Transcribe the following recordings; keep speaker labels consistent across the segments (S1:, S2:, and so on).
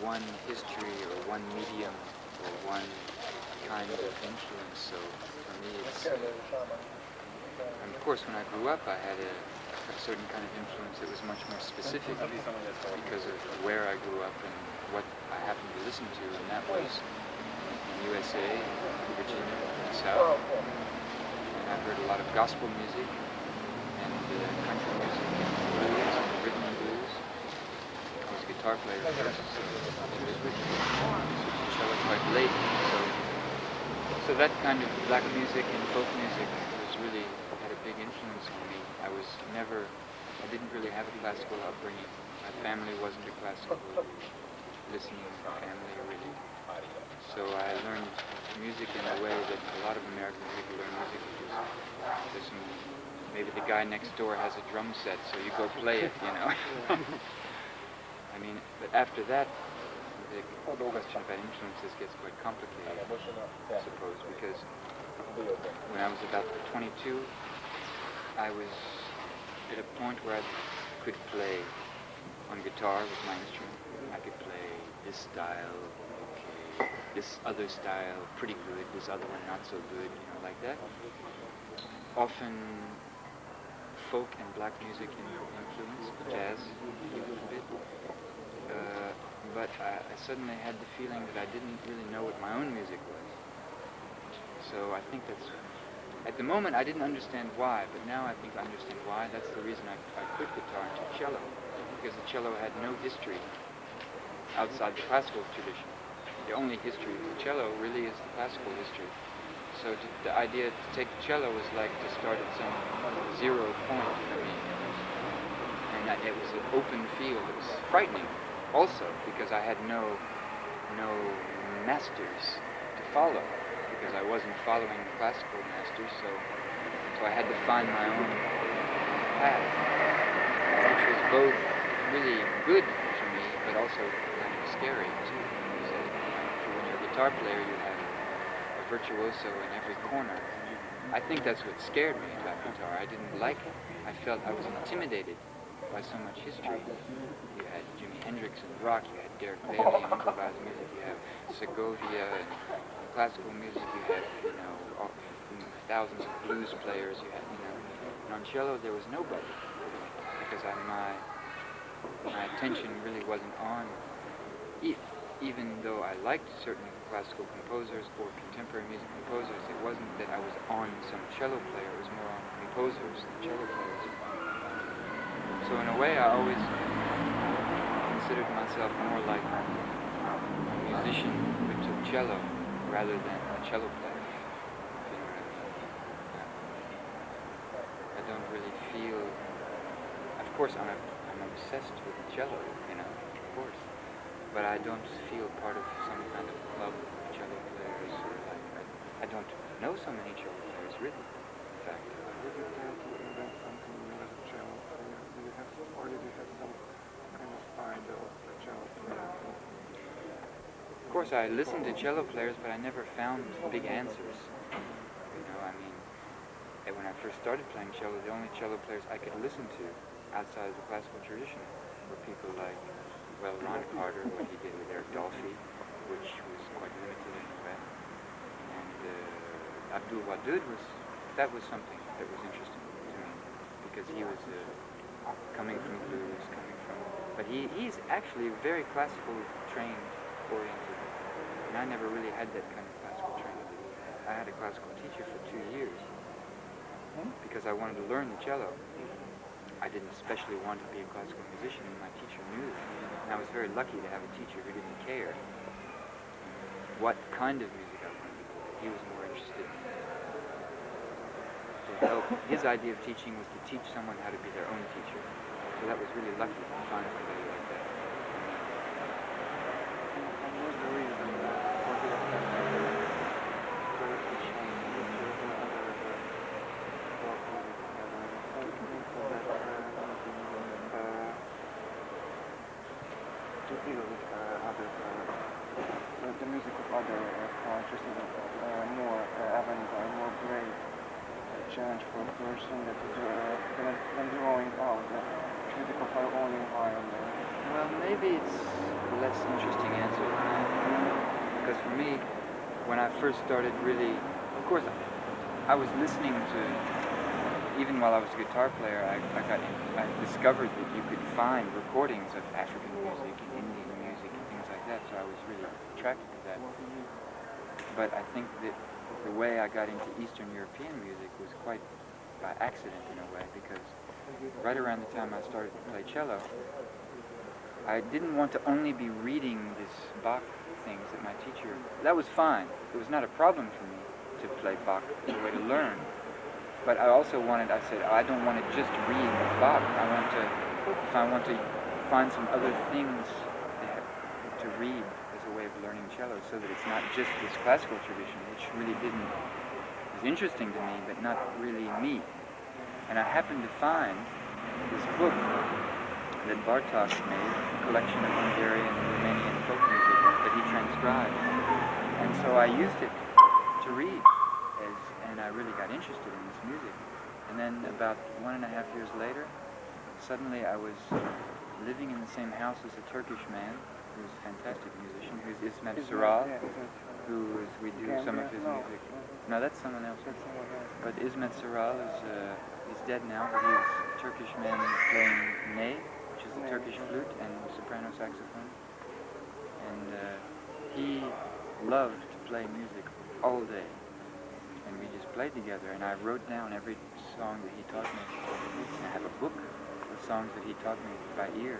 S1: one history or one medium or one kind of influence. So for me, it's... And of course, when I grew up, I had a certain kind of influence that was much more specific because of where I grew up and what I happened to listen to, and that was in USA, Virginia, in the South. And I heard a lot of gospel music and country music and blues and rhythm and blues. I was a guitar player first, so I was with cello quite late. So that kind of black music and folk music was really had a big influence on me. I didn't really have a classical upbringing. My family wasn't a classical listening family, really. So I learned music in a way that a lot of American people learn music, which is maybe the guy next door has a drum set, so you go play it, you know. I mean, but after that, the question about influences gets quite complicated, I suppose, because when I was about 22, I was at a point where I could play on guitar with my instrument. I could play this style, okay, this other style, pretty good, this other one not so good, you know, like that. Often folk and black music influence, jazz a little bit. But I suddenly had the feeling that I didn't really know what my own music was. So I think that's, at the moment I didn't understand why, but now I think I understand why. That's the reason I quit guitar and took cello, because the cello had no history outside the classical tradition. The only history of the cello really is the classical history. So the idea to take the cello was like to start at some 0 point for me. And it was an open field. It was frightening also, because I had no masters to follow, because I wasn't following the classical masters, so I had to find my own path, which was both really good for me, but also kind of scary too. Because when you're a guitar player, you have a virtuoso in every corner. I think that's what scared me about guitar. I didn't like it. I felt I was intimidated by so much history. You had Jimi Hendrix and rock, you had Derek Bailey and improvised music, you have Segovia and classical music, you had, you know, thousands of blues players, you had, you know, and on cello there was nobody, because my attention really wasn't on, even though I liked certain classical composers or contemporary music composers, it wasn't that I was on some cello player, it was more on composers than cello players. So in a way, I always considered myself more like a musician who took cello rather than a cello player. You know what I mean? I don't really feel. Of course, I'm obsessed with the cello, you know, of course. But I don't feel part of some kind of club of cello players, or like I don't know so many cello players, really. In fact.
S2: Or did you have some kind of idol cello player?
S1: Of course, I listened to cello players, but I never found big answers. You know, I mean, when I first started playing cello, the only cello players I could listen to outside of the classical tradition were people like, well, Ron Carter, what he did with Eric Dolphy, which was quite limited in a way, and Abdul Wadud that was something that was interesting to me, because he was coming from blues, but he's actually very classical trained oriented, and I never really had that kind of classical training. I had a classical teacher for 2 years because I wanted to learn the cello. I didn't especially want to be a classical musician, and my teacher knew that. And I was very lucky to have a teacher who didn't care what kind of music I wanted to play. He was more interested to help. His idea of teaching was to teach someone how to be their own teacher. So that was really lucky to find somebody like that.
S2: And what's the reason for this to deal with the music of other cultures, more avant-garde, more brave challenge for a person that when drawing out the music of our own environment?
S1: Well, maybe it's less interesting answer than that. Because for me, when I first started really, of course, I was listening to, even while I was a guitar player, I discovered that you could find recordings of African music and Indian music and things like that, so I was really attracted to that. But I think that the way I got into Eastern European music was quite by accident in a way, because right around the time I started to play cello, I didn't want to only be reading this Bach things that my teacher, that was fine. It was not a problem for me to play Bach as a way to learn. But I also wanted, I said, I don't want to just read Bach. If I want to find some other things to read as a way of learning cello, so that it's not just this classical tradition, which really was interesting to me, but not really me. And I happened to find this book that Bartók made, a collection of Hungarian and Romanian folk music that he transcribed. And so I used it to read, and I really got interested in this music. And then about 1.5 years later, suddenly I was living in the same house as a Turkish man, who's a fantastic musician, who's Ismet Saral, we do some of his music. No, that's someone else. But Ismet Saral he's dead now, but he's a Turkish man playing ney, which is the Turkish flute, and soprano saxophone. And he loved to play music all day. And we just played together, and I wrote down every song that he taught me. And I have a book of songs that he taught me by ear.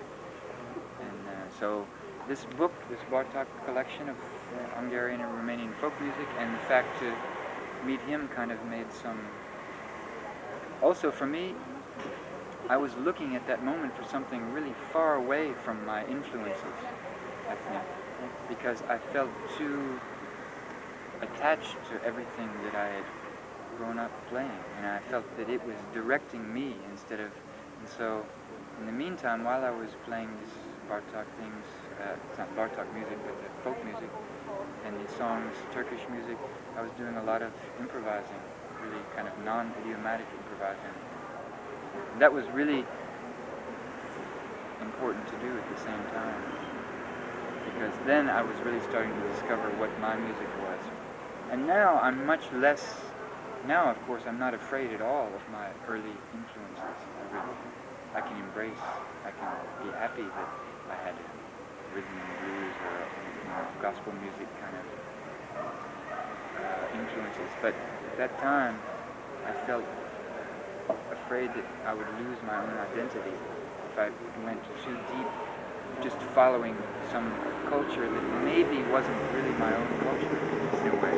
S1: And so this book, this Bartók collection of Hungarian and Romanian folk music, and the fact to meet him kind of made some... Also for me, I was looking at that moment for something really far away from my influences, I think, because I felt too attached to everything that I had grown up playing, and I felt that it was directing me instead of... And so, in the meantime, while I was playing these Bartók things, it's not Bartók music, but the folk music, and the songs, Turkish music, I was doing a lot of improvising, really kind of non-idiomatic improvising. That was really important to do at the same time, because then I was really starting to discover what my music was. And now I'm much less, now of course I'm not afraid at all of my early influences. I can embrace, I can be happy that I had rhythm and blues or gospel music kind of influences. But at that time I felt afraid that I would lose my own identity if I went too deep, just following some culture that maybe wasn't really my own culture in a way.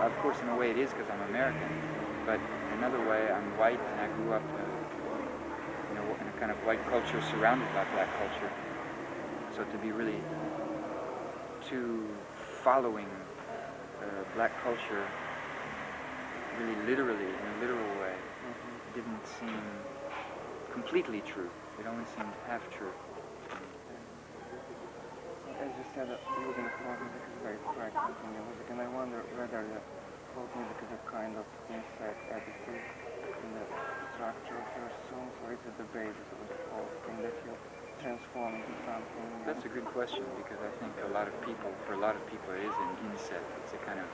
S1: Of course, in a way it is because I'm American, but in another way I'm white and I grew up in a kind of white culture surrounded by black culture. So to be really too following black culture really literally, in a literal way, didn't seem completely true. It only seemed half true.
S2: As you said, using folk music is very practical in your music, and I wonder whether the folk music is a kind of insert additive in the structure of your songs, or is it the basis of the folk thing that you transform into something?
S1: That's a good question, because I think for a lot of people it is an inset. It's a kind of,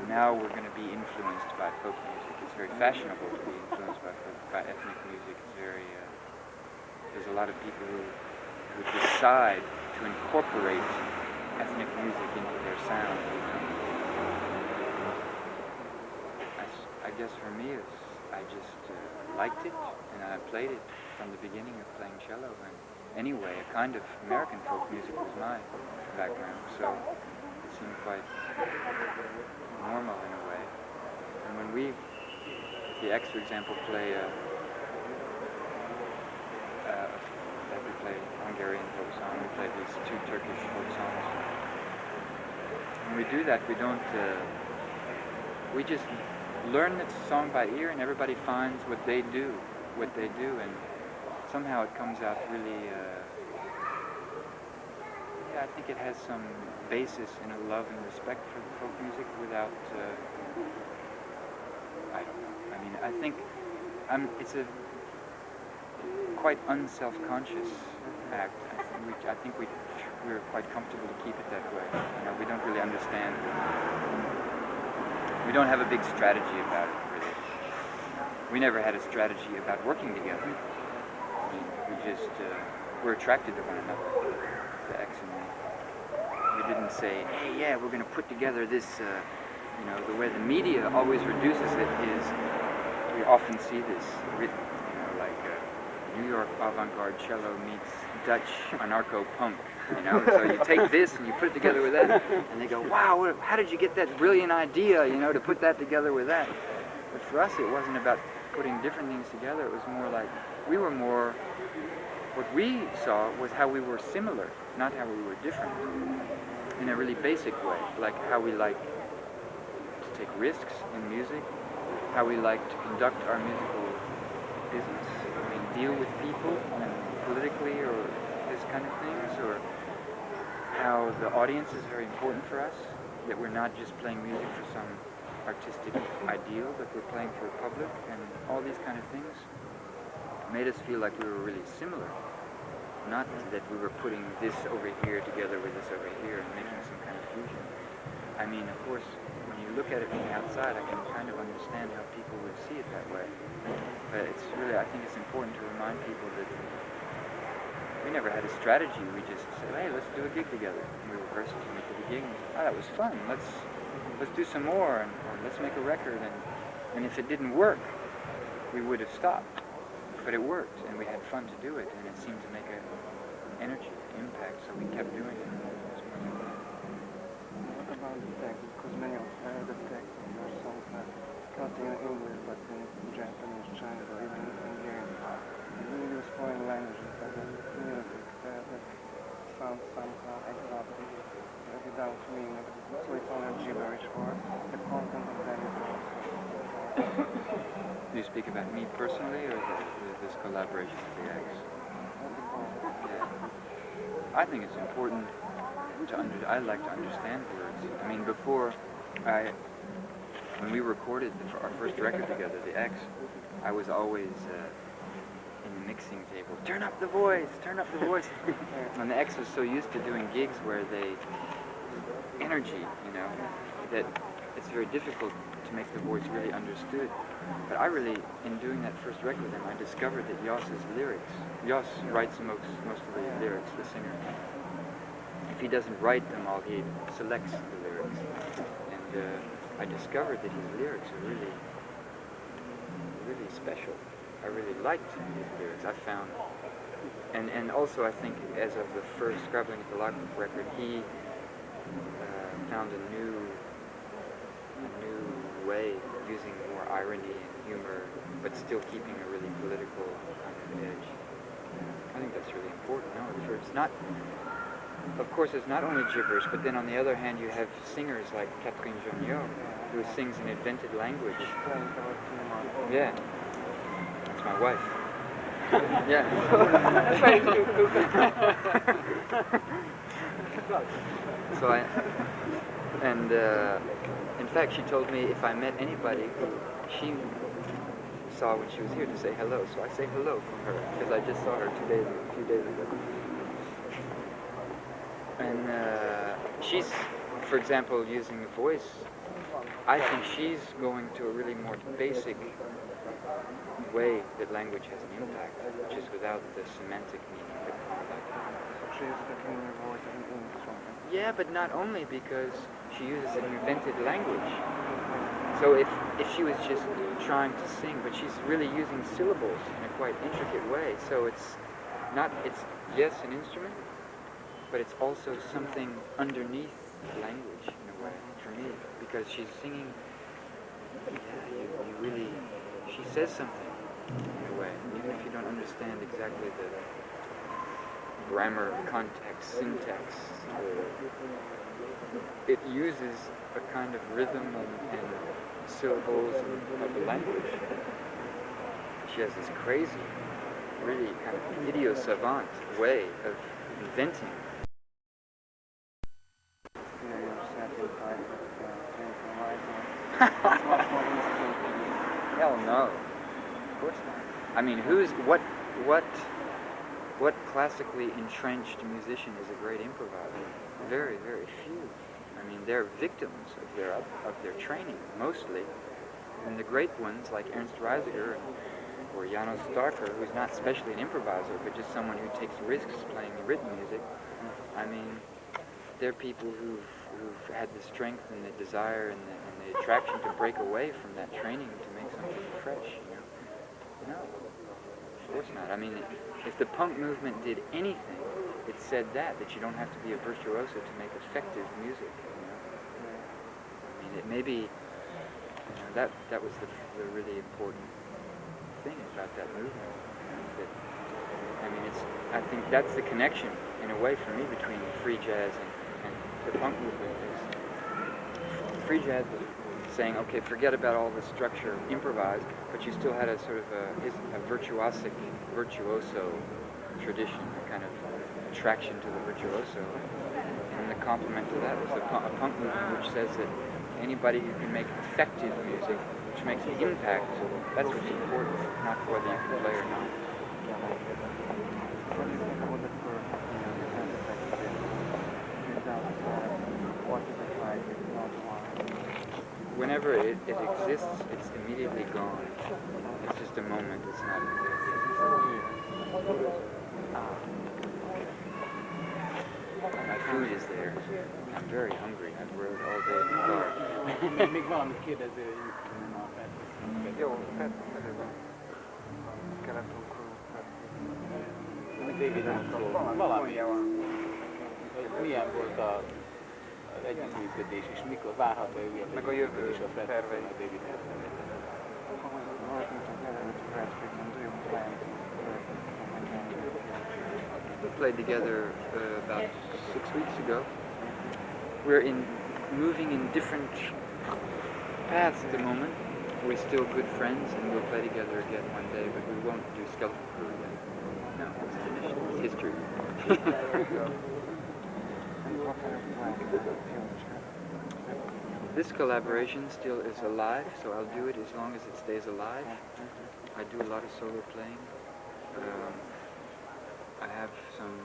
S1: now we're going to be influenced by folk music. It's very fashionable to be influenced by ethnic music. It's very, there's a lot of people who decide to incorporate ethnic music into their sound. I guess for me, I just liked it, and I played it from the beginning of playing cello. And anyway, a kind of American folk music was my background, so it seemed quite normal in a way. And when we, the Ex, for example, play we play Hungarian folk song, we play these 2 Turkish folk songs. When we do that, we don't, we just learn the song by ear, and everybody finds what they do, and somehow it comes out really, I think it has some basis in a love and respect for folk music without, I don't know. I mean, I think it's a quite unself-conscious act. I think we we're quite comfortable to keep it that way. You know, we don't really understand. We don't have a big strategy about it, really. We never had a strategy about working together. We just were attracted to one another, the Ex and me. We didn't say, hey, yeah, we're going to put together this, you know, the way the media always reduces it is, we often see this written, you know, like New York avant-garde cello meets Dutch anarcho-punk, you know, so you take this and you put it together with that, and they go, wow, how did you get that brilliant idea, you know, to put that together with that? But for us, it wasn't about putting different things together. It was more like, we were more, what we saw was how we were similar, not how we were different, in a really basic way, like how we like to take risks in music, how we like to conduct our musical business, I mean, deal with people and politically or this kind of things, or how the audience is very important for us, that we're not just playing music for some artistic ideal, but we're playing for a public, and all these kind of things made us feel like we were really similar. Not that we were putting this over here together with this over here and making some kind of fusion. I mean, of course, when you look at it from the outside, I can kind of understand how people would see it that way. But it's really, I think it's important to remind people that we never had a strategy. We just said, hey, let's do a gig together. And we rehearsed and we did a gig and we said, oh, that was fun. Let's do some more, or let's make a record. And if it didn't work, we would have stopped. But it worked, and we had fun to do it, and it seemed to make an energy, impact, so we kept doing it.
S2: What about the text? Because many of the texts of your songs are not in English, but in Japanese, Chinese, or even in Hungarian. And you use foreign languages as a music that sounds somehow exotic, without meaning. So it's only gibberish, or the content of them is also.
S1: Do you speak about me personally, or this collaboration with the Ex? Yeah. I think it's important to I like to understand words. I mean, before when we recorded our first record together, the Ex, I was always in the mixing table, turn up the voice, turn up the voice. And the Ex was so used to doing gigs where energy, you know, that it's very difficult to make the voice really understood. But I really, in doing that first record with him, I discovered that Jos's lyrics, Jos writes most of the lyrics, the singer. If he doesn't write them all, he selects the lyrics. And I discovered that his lyrics are really, really special. I really liked his lyrics. I found, and also I think as of the first Scrabbling at the Logbook record, he found a new way of using more irony and humor, but still keeping a really political kind of edge. I think that's really important. No, it's not. Of course, it's not only gibberish, but then on the other hand, you have singers like Catherine Jonio, who sings an invented language. Yeah, that's my wife. Yeah. So in fact, she told me if I met anybody who she saw when she was here to say hello. So I say hello from her, because I just saw her a few days ago. And she's, for example, using the voice, I think she's going to a really more basic way that language has an impact, which is without the semantic meaning that comes back.
S2: So she's taking your voice in English.
S1: Yeah, but not only because she uses an invented language. So if she was just trying to sing, but she's really using syllables in a quite intricate way. So it's yes, an instrument, but it's also something underneath language in a way, for me, because she's singing, you really, she says something in a way, even if you don't understand exactly the grammar, context, syntax. It uses a kind of rhythm and syllables of the language. She has this crazy, really kind of idiot-savant way of inventing. Hell no. Of course not. I mean, what what classically entrenched musician is a great improviser? Very, very few. I mean, they're victims of their training, mostly. And the great ones, like Ernst Reisiger or Janos Starker, who's not especially an improviser, but just someone who takes risks playing written music, I mean, they're people who've had the strength and the desire and the attraction to break away from that training to make something fresh, you know? No, of course not. I mean, if the punk movement did anything, it said that you don't have to be a virtuoso to make effective music, you know? I mean, it maybe, you know, that was the really important thing about that movement. That, I mean, I think that's the connection, in a way, for me, between free jazz and the punk movement. Is free jazz was saying, okay, forget about all the structure, improvise, but you still had a sort of a virtuoso tradition, a kind of attraction to the virtuoso. And the complement to that was a punk movement, which says that anybody who can make effective music, which makes an impact, that's what's important, not whether you can play or not.
S2: What do you think about the curve, you know, the sound effects what is it like, it's not one?
S1: Whenever it exists, it's immediately gone. It's just a moment, it's not... My food is there. I'm very hungry. I've rode all day in the car.
S3: Még valamit kérdező, nem a Petsz.
S2: Jó, Petsz előben. Keleton-korú
S3: David nem szól. Valami. Milyen volt az együttműködés, és mikor várható újabb
S2: meg a jövő
S3: és a Petsz
S2: tervei.
S3: a David Petsz?
S2: Working together with Bradford and do you plan to work
S1: We played together about 6 weeks ago. We're moving in different paths at the moment. We're still good friends, and we'll play together again one day, but we won't do Skeleton Crew again. No, it's finished. It's history. This collaboration still is alive, so I'll do it as long as it stays alive. I do a lot of solo playing. I have some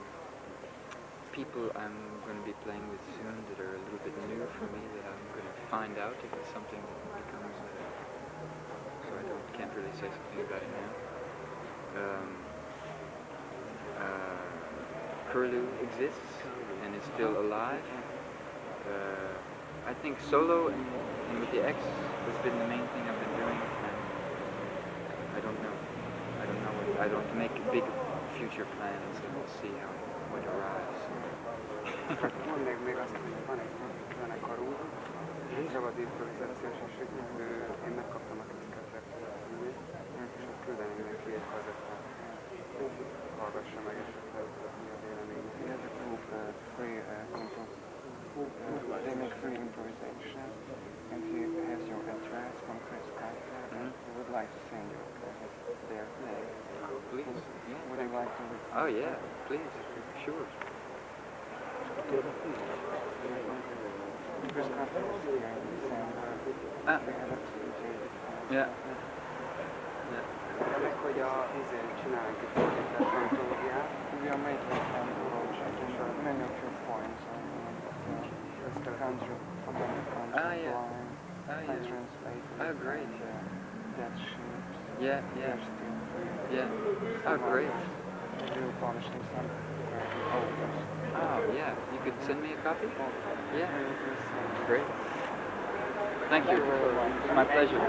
S1: people I'm going to be playing with soon that are a little bit new for me, that I'm going to find out if it's something that becomes so I can't really say something about it now. Curlew exists and is still alive. I think solo and with the Ex has been the main thing I've been doing, and I don't know. I don't make big future plans, and we'll see what arrives.
S2: Mondd még azt, hogy van egy zenekarú, szabad improvizációs, és én megkaptam a közkezdett címét, és azt küldeném neki egy kazettát. Hallgassa meg esetleg, mi a vélemény. He has a group, they make free improvisation, and he has your address from Chris Carter, and he would like to send you their play.
S1: Please. Yeah.
S2: Would you like to?
S1: Oh yeah, please. Sure.
S2: Chris Carter is here in December. They had a
S1: Yeah. Yeah.
S2: Meg, hogy csinálunk egy fordítás antológiát. We are making an project and many of your points on the country, from the country line, I translated.
S1: Oh, great.
S2: Dead ships.
S1: Yeah, yeah. Yeah. Oh, great.
S2: We'll publish them some authors.
S1: Oh, yeah. You could send me a copy? Yeah. Great. Thank you. It's my pleasure.